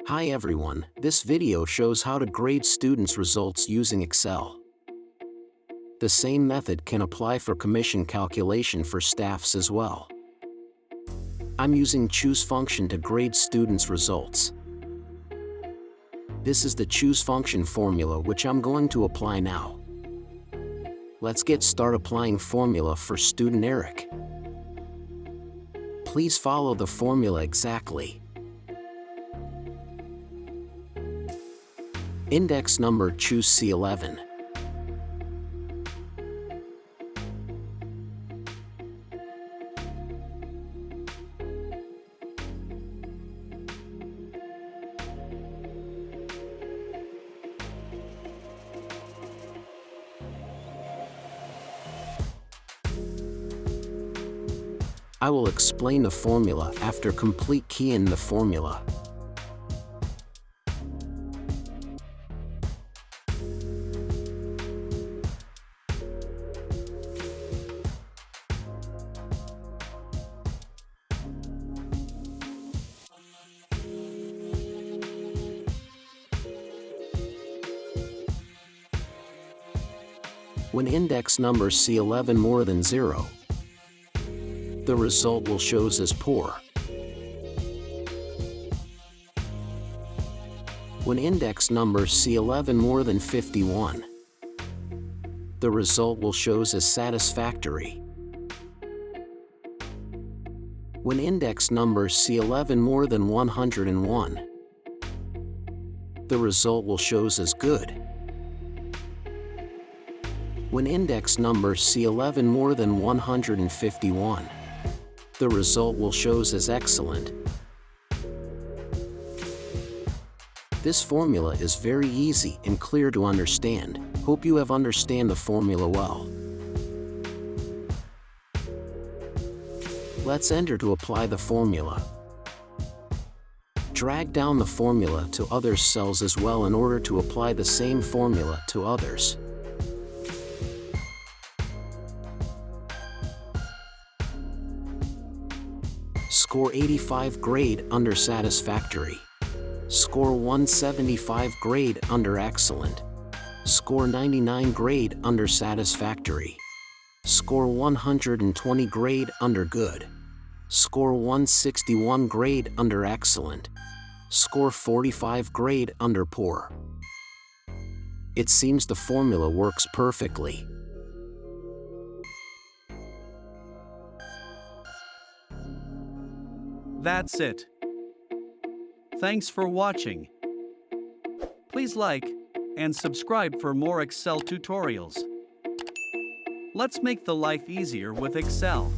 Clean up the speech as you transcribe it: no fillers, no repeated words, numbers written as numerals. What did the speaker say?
Hi everyone, this video shows how to grade students' results using Excel. The same method can apply for commission calculation for staffs as well. I'm using choose function to grade students' results. This is the choose function formula which I'm going to apply now. Let's get started applying formula for student Eric. Please follow the formula exactly. Index number choose C11. I will explain the formula after complete key in the formula. When index number C11 more than 0, the result will shows as poor. When index number C11 more than 51, the result will shows as satisfactory. When index number C11 more than 101, the result will shows as good. When index number C11 more than 151, the result will shows as excellent. This formula is very easy and clear to understand. Hope you have understand the formula well. Let's enter to apply the formula. Drag down the formula to other cells as well in order to apply the same formula to others. Score 85 grade under satisfactory. Score 175 grade under excellent. Score 99 grade under satisfactory. Score 120 grade under good. Score 161 grade under excellent. Score 45 grade under poor. It seems the formula works perfectly. That's it. Thanks for watching. Please like and subscribe for more Excel tutorials. Let's make the life easier with Excel.